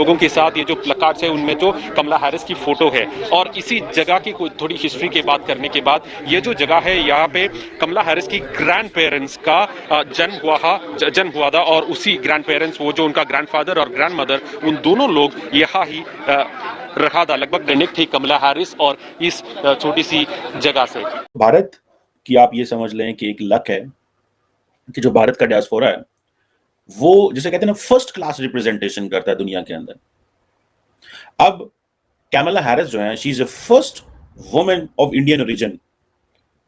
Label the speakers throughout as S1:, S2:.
S1: लोगों के साथ ये जो प्लकार्ड्स है उनमें जो कमला हैरिस की फोटो है। और इसी जगह की कोई थोड़ी हिस्ट्री की बात करने के बाद, ये जो जगह है यहाँ पे कमला हैरिस की ग्रैंड पेरेंट्स का जन्म हुआ था, और उसी ग्रैंड पेरेंट्स, वो जो उनका ग्रैंडफादर और ग्रैंड मदर, उन दोनों लोग यहाँ ही रखा था। लगभग कनेक्ट थी कमला हैरिस और इस छोटी सी जगह से।
S2: भारत की आप ये समझ लें कि एक लक है कि जो भारत का डायस्पोरा है वो जिसे कहते हैं ना फर्स्ट क्लास रिप्रेजेंटेशन करता है दुनिया के अंदर। अब कैमला हैरिस जो है, she is the first woman of Indian origin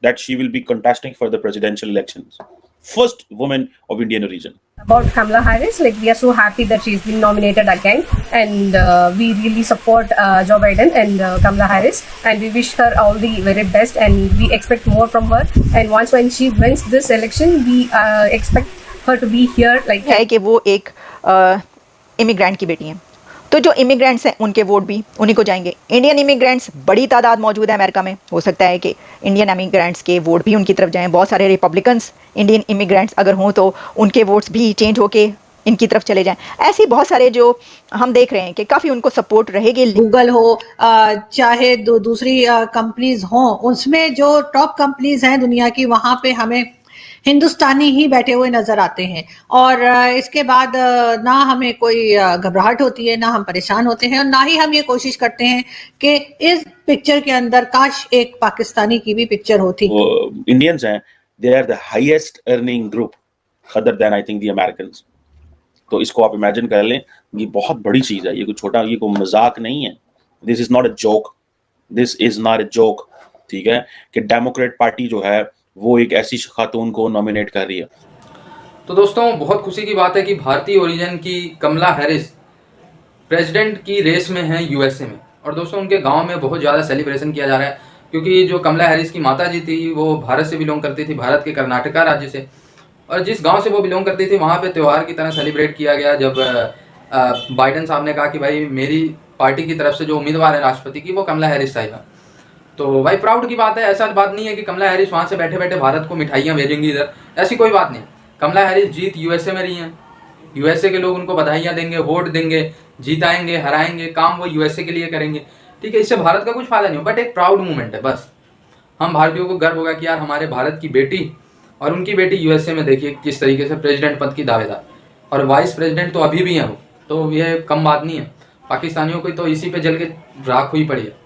S2: that she will be contesting for the presidential elections. First woman of Indian origin.
S3: About Kamala Harris, like we are so happy that she's been nominated again, and we really support Joe Biden and Kamala Harris, and we wish her all the very best, and we expect more from her. And once when she wins this election, we expect her to be here. Like
S4: है कि वो एक immigrant की बेटी हैं, तो जो immigrants हैं उनके वोट भी उन्हीं को जाएंगे। इंडियन इमिग्रेंट्स बड़ी तादाद मौजूद है अमेरिका में, हो सकता है कि इंडियन इमिग्रेंट्स के वोट भी उनकी तरफ जाएं। बहुत सारे रिपब्लिकन्स इंडियन इमिग्रेंट्स अगर हों तो उनके वोट्स भी चेंज होके इनकी तरफ चले जाएं। ऐसे बहुत सारे जो हम देख रहे हैं कि काफ़ी उनको सपोर्ट रहेगी।
S5: गूगल हो चाहे दूसरी कंपनीज हों, उसमें जो टॉप कंपनीज हैं दुनिया की, वहाँ पे हमें हिंदुस्तानी ही बैठे हुए नजर आते हैं। और इसके बाद ना हमें कोई घबराहट होती है, ना हम परेशान होते हैं, और ना ही हम ये कोशिश करते हैं कि इस पिक्चर के अंदर काश एक पाकिस्तानी की भी पिक्चर होती।
S2: इंडियंस हैं, they are the highest earning group other than I think the Americans. तो इसको आप इमेजिन कर लें, ये बहुत बड़ी चीज है, ये कोई छोटा, ये कोई मजाक नहीं है। This is not a joke, this is not a joke. ठीक है कि डेमोक्रेट पार्टी जो है वो एक ऐसी खातून को नॉमिनेट कर रही है।
S6: तो दोस्तों, बहुत खुशी की बात है कि भारतीय ओरिजिन की कमला हैरिस प्रेसिडेंट की रेस में है यूएसए में। और दोस्तों, उनके गांव में बहुत ज़्यादा सेलिब्रेशन किया जा रहा है, क्योंकि जो कमला हैरिस की माता जी थी वो भारत से बिलोंग करती थी, भारत के कर्नाटका राज्य से। और जिस गांव से वो बिलोंग करती थी वहाँ पे त्यौहार की तरह सेलिब्रेट किया गया, जब बाइडन साहब ने कहा कि भाई मेरी पार्टी की तरफ से जो उम्मीदवार है राष्ट्रपति की, वो कमला हैरिस साहिबा। तो भाई प्राउड की बात है। ऐसा बात नहीं है कि कमला हैरिस वहाँ से बैठे बैठे भारत को मिठाइयाँ भेजेंगी इधर, ऐसी कोई बात नहीं। कमला हैरिस जीत यूएसए में रही हैं, यूएसए के लोग उनको बधाइयाँ देंगे, वोट देंगे, जीताएंगे, हराएंगे, काम वो यूएसए के लिए करेंगे। ठीक है, इससे भारत का कुछ फायदा नहीं हो, बट एक प्राउड मूवमेंट है। बस हम भारतीयों को गर्व होगा कि यार हमारे भारत की बेटी और उनकी बेटी यूएसए में देखिए किस तरीके से प्रेसिडेंट पद की दावेदार, और वाइस प्रेसिडेंट तो अभी भी हैं वो, तो ये कम बात नहीं है। पाकिस्तानियों को तो इसी पे जल के राख हुई पड़ी है,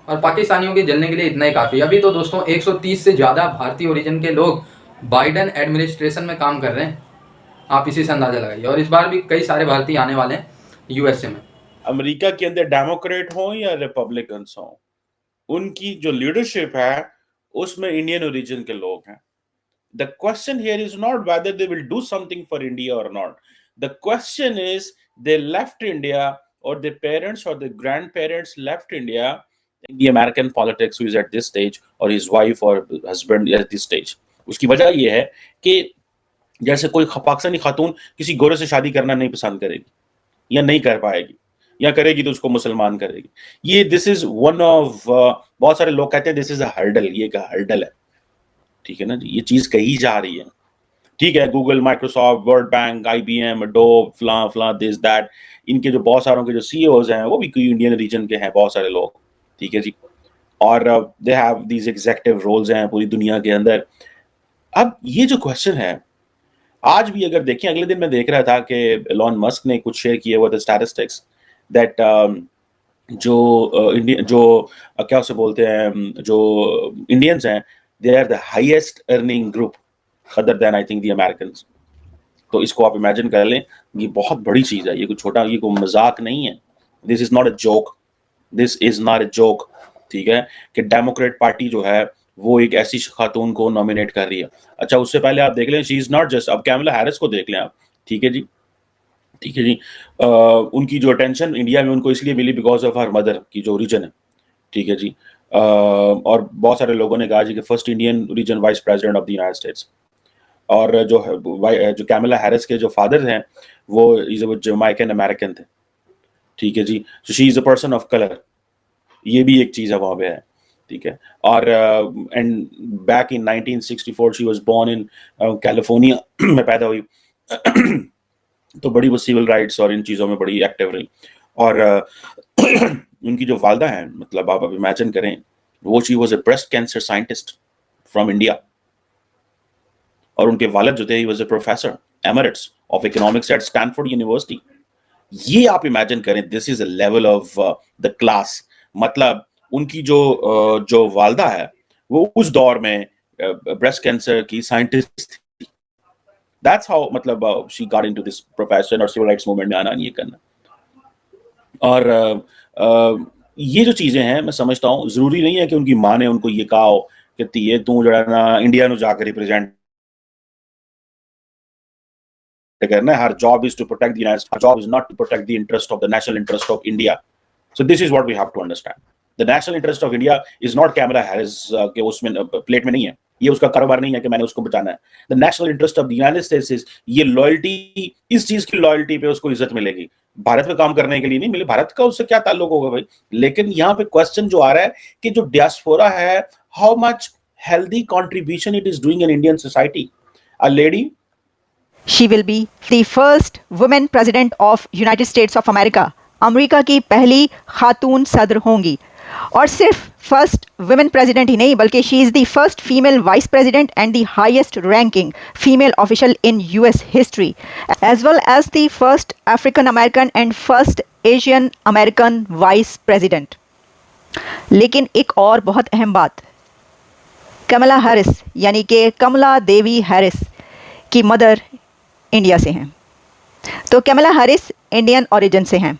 S6: और पाकिस्तानियों के जलने के लिए इतना ही काफ़ी। अभी तो दोस्तों 130 से ज़्यादा भारतीय ओरिजिन के लोग बाइडन एडमिनिस्ट्रेशन में काम कर रहे हैं, आप इसी से अंदाज़ा लगाइए। और इस बार भी कई सारे भारतीय आने वाले हैं यूएसए में।
S2: अमेरिका के अंदर डेमोक्रेट हो या रिपब्लिकन्स हो, उनकी जो लीडरशिप है उसमें इंडियन ओरिजिन के लोग हैं। The question here is not whether they will do something for India or not, the question is they left India, और their parents or their grandparents left India in the American politics who is at this stage, or his wife or husband at this stage. उसकी वजह ये है कि जैसे कोई पाकिस्तानी खातून किसी गोरे से शादी करना नहीं पसंद करेगी या नहीं कर पाएगी, या करेगी तो उसको मुसलमान करेगी। ये दिस इज वन ऑफ बहुत सारे लोग कहते हैं दिस इज अ हर्डल, ये एक हर्डल है। ठीक है ना जी, ये चीज कही जा रही है। ठीक है, Google, Microsoft, world bank, IBM, adobe, फलां फलां, दिस दैट, इनके जो बहुत सारों के जो CEOs हैं वो भी इंडियन रीजन के हैं, बहुत सारे लोग। ठीक है जी, और they have these executive roles हैं पूरी दुनिया के अंदर। अब ये जो क्वेश्चन है, आज भी अगर देखें, अगले दिन मैं देख रहा था कि एलन मस्क ने कुछ शेयर किए हुए थे स्टैटिस्टिक्स दैट जो क्या उसे बोलते हैं, जो इंडियंस हैं, they are the highest earning group other than I think the Americans. तो इसको आप इमेजिन कर लें, ये बहुत बड़ी चीज है, ये कोई छोटा, ये कोई मजाक नहीं है। This is not a joke, this is not a joke. ठीक है कि डेमोक्रेट पार्टी जो है वो एक ऐसी खातून को नॉमिनेट कर रही है। अच्छा, उससे पहले आप देख लें, शी इज नॉट जस्ट, अब कैमला हैरिस को देख लें आप। ठीक है जी, ठीक है जी, उनकी जो अटेंशन इंडिया में उनको इसलिए मिली बिकॉज ऑफ हर मदर की जो ओरिजिन है। ठीक है जी, और बहुत सारे लोगों ने कहा जी कि first Indian origin vice president of the United states. और जो कैमला हैरिस के जो फादर हैं वो इज जमैकन अमेरिकन थे। ठीक है जी, so she is a person of colour, ये भी एक चीज है वहां पे है। ठीक है, और and back in 1964 she was born in California में पैदा हुई। तो बड़ी वो सिविल राइट्स और इन चीज़ों में बड़ी एक्टिव रही। और उनकी जो वालदा है, मतलब आप अब इमेजिन करें, वो she was a breast cancer scientist from India, और उनके वालिद जो थे, he was a professor emeritus of economics at Stanford University. ये आप इमेजिन करें, this is a level of the class. मतलब उनकी जो वालदा है वो उस दौर में ब्रेस्ट कैंसर की साइंटिस्ट थी। दैट्स हाउ, मतलब she got into this profession और सिविल राइट्स मूवमेंट में आना, ये करना। और ये जो चीजें हैं, मैं समझता हूँ जरूरी नहीं है कि उनकी माँ ने उनको ये कहा हो कि ये तू जो है ना इंडिया नु जाकर रिप्रेजेंट करना है। हर job is to protect the United States. Her job is not to protect the interest of the national interest of India. So this is what we have to understand. The national interest of India is not Kamala Harris के उसमें plate में नहीं है, ये उसका कारोबार नहीं है कि मैंने उसको बचाना है। The national interest of the United States is ये लॉयल्टी, इस चीज की लॉयल्टी पे उसको इज्जत मिलेगी, भारत में काम करने के लिए नहीं मिले। भारत का उससे क्या ताल्लुक होगा भाई? लेकिन यहाँ पे क्वेश्चन जो आ रहा है कि जो डियास्पोरा है, how much healthy contribution it is doing in Indian society. A lady,
S4: she will be the first women president of United states of America. America की पहली खातून सदर होंगी, और सिर्फ फर्स्ट वुमेन प्रेसिडेंट ही नहीं, बल्कि she is the first female vice president and the highest ranking female official in US history, as well as the first African American and first Asian American vice president. लेकिन एक और बहुत अहम बात, कमला Harris यानी कि कमला देवी हैरिस की mother India से हैं। तो कमला हैरिस इंडियन ओरिजिन से हैं,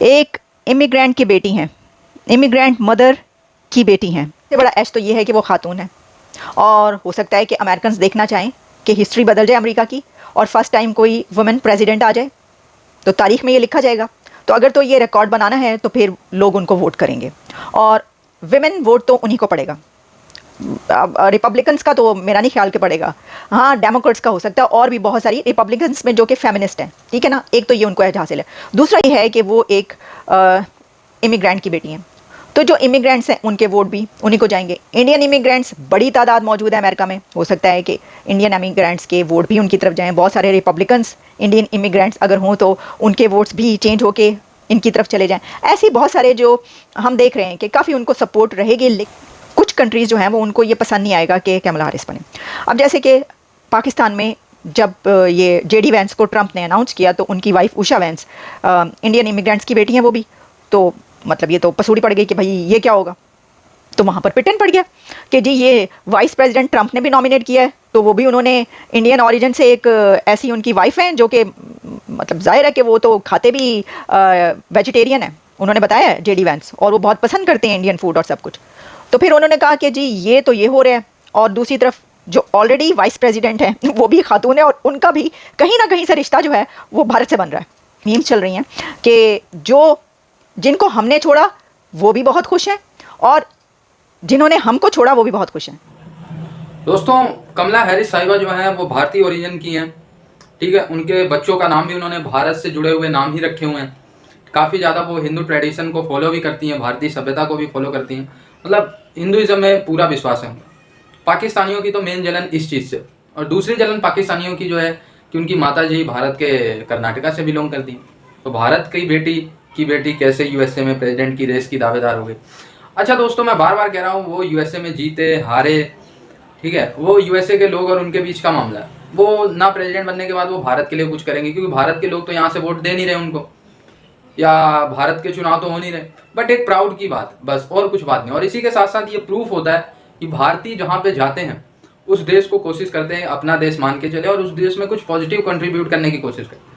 S4: एक इमिग्रेंट की बेटी हैं, इमिग्रेंट मदर की बेटी हैं। सबसे बड़ा ऐश तो ये है कि वो खातून है, और हो सकता है कि अमेरिकन्स देखना चाहें कि हिस्ट्री बदल जाए अमेरिका की, और फर्स्ट टाइम कोई वुमेन प्रेसिडेंट आ जाए तो तारीख में ये लिखा जाएगा। तो अगर तो ये रिकॉर्ड बनाना है तो फिर लोग उनको वोट करेंगे, और विमेन वोट तो उन्हीं को पड़ेगा। रिपब्लिकन्स का तो मेरा नहीं ख्याल के पड़ेगा, हाँ डेमोक्रेट्स का हो सकता है, और भी बहुत सारी रिपब्लिकन्स में जो कि फेमिनिस्ट हैं, ठीक है ना। एक तो ये उनको एज हासिल है, दूसरा ये है कि वो एक इमिग्रेंट की बेटी हैं। तो जो इमिग्रेंट्स हैं उनके वोट भी उन्हीं को जाएंगे। इंडियन इमिग्रेंट्स बड़ी तादाद मौजूद है अमेरिका में, हो सकता है कि इंडियन इमिग्रेंट्स के वोट भी उनकी तरफ जाएँ। बहुत सारे रिपब्लिकन्स इंडियन इमिग्रेंट्स अगर हों तो उनके वोट्स भी चेंज होके इनकी तरफ चले जाएँ। ऐसे बहुत सारे जो हम देख रहे हैं कि काफ़ी उनको सपोर्ट रहेगी। कुछ कंट्रीज़ जो हैं वो उनको ये पसंद नहीं आएगा कि कमला हैरिस बने। अब जैसे कि पाकिस्तान में जब ये जेडी वैंस को ट्रंप ने अनाउंस किया, तो उनकी wife Usha vents Indian immigrants की बेटी हैं वो भी, तो मतलब ये तो पसूड़ी पड़ गई कि भाई ये क्या होगा। तो वहाँ पर पिटन पड़ गया कि जी ये वाइस प्रेसिडेंट ट्रंप ने भी नॉमिनेट किया है, तो वो भी उन्होंने इंडियन ओरिजिन से एक ऐसी उनकी वाइफ हैं जो कि मतलब जाहिर है कि वो तो खाते भी वेजिटेरियन है, उन्होंने बताया है जेडी वैंस, और वो बहुत पसंद करते हैं इंडियन फूड और सब कुछ। तो फिर उन्होंने कहा कि जी ये तो ये हो रहा है, और दूसरी तरफ जो ऑलरेडी वाइस प्रेसिडेंट हैं वो भी खातून है, और उनका भी कहीं ना कहीं से रिश्ता जो है वो भारत से बन रहा है। मीम्स चल रही हैं कि जो जिनको हमने छोड़ा वो भी बहुत खुश हैं, और जिन्होंने हमको छोड़ा वो भी बहुत खुश हैं।
S6: दोस्तों, कमला हैरिस साहिबा जो हैं वो भारतीय ओरिजिन की हैं, ठीक है। उनके बच्चों का नाम भी उन्होंने भारत से जुड़े हुए नाम ही रखे हुए हैं। काफ़ी ज़्यादा वो हिंदू ट्रेडिशन को फॉलो भी करती हैं, भारतीय सभ्यता को भी फॉलो करती हैं, मतलब हिंदुइज्म में पूरा विश्वास है उनका। पाकिस्तानियों की तो मेन जलन इस चीज़ से, और दूसरी जलन पाकिस्तानियों की जो है कि उनकी माता जी भारत के कर्नाटका से बिलोंग करती हैं। तो भारत की बेटी कैसे यूएसए में प्रेसिडेंट की रेस की दावेदार हो गई। अच्छा दोस्तों, मैं बार बार कह रहा हूँ, वो यूएसए में जीते हारे, ठीक है, वो यूएसए के लोग और उनके बीच का मामला है। वो ना प्रेसिडेंट बनने के बाद वो भारत के लिए कुछ करेंगे, क्योंकि भारत के लोग तो यहाँ से वोट दे नहीं रहे उनको, या भारत के चुनाव तो हो नहीं रहे। बट एक प्राउड की बात, बस, और कुछ बात नहीं। और इसी के साथ साथ ये प्रूफ होता है कि भारतीय जहाँ पे जाते हैं उस देश को कोशिश करते हैं अपना देश मान के चले, और उस देश में कुछ पॉजिटिव कंट्रीब्यूट करने की कोशिश करते हैं।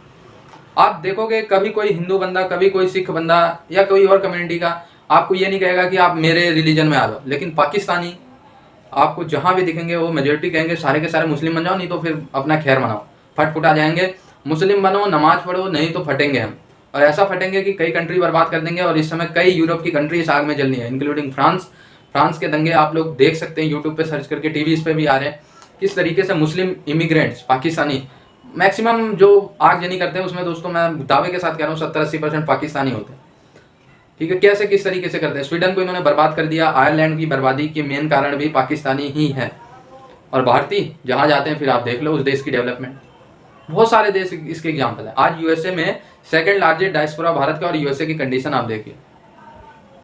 S6: आप देखोगे कभी कोई हिंदू बंदा, कभी कोई सिख बंदा, या कोई और कम्युनिटी का आपको ये नहीं कहेगा कि आप मेरे रिलीजन में आ जाओ। लेकिन पाकिस्तानी आपको जहाँ भी दिखेंगे वो मेजोरिटी कहेंगे सारे के सारे मुस्लिम बन जाओ, नहीं तो फिर अपना खैर मनाओ, फट फुटा जाएंगे। मुस्लिम बनो, नमाज पढ़ो, नहीं तो फटेंगे हम, और ऐसा फटेंगे कि कई कंट्री बर्बाद कर देंगे। और इस समय कई यूरोप की कंट्री इस आग में जलनी है, इंक्लूडिंग फ्रांस के दंगे आप लोग देख सकते हैं, यूट्यूब पे सर्च करके, टीवीज पे भी आ रहे हैं, किस तरीके से मुस्लिम इमिग्रेंट्स पाकिस्तानी मैक्सिमम जो आगजनी करते हैं उसमें दोस्तों मैं दावे के साथ कह रहा हूँ 70-80% पाकिस्तानी होते हैं, ठीक है। कैसे किस तरीके से करते हैं, स्वीडन को इन्होंने बर्बाद कर दिया, आयरलैंड की बर्बादी के मेन कारण भी पाकिस्तानी ही है। और भारतीय जहाँ जाते हैं फिर आप देख लो उस देश की डेवलपमेंट, बहुत सारे देश इसके एग्जाम्पल है। आज यूएसए में सेकंड लार्जेस्ट डायस्पोरा भारत का, और यूएसए की कंडीशन आप देखिए।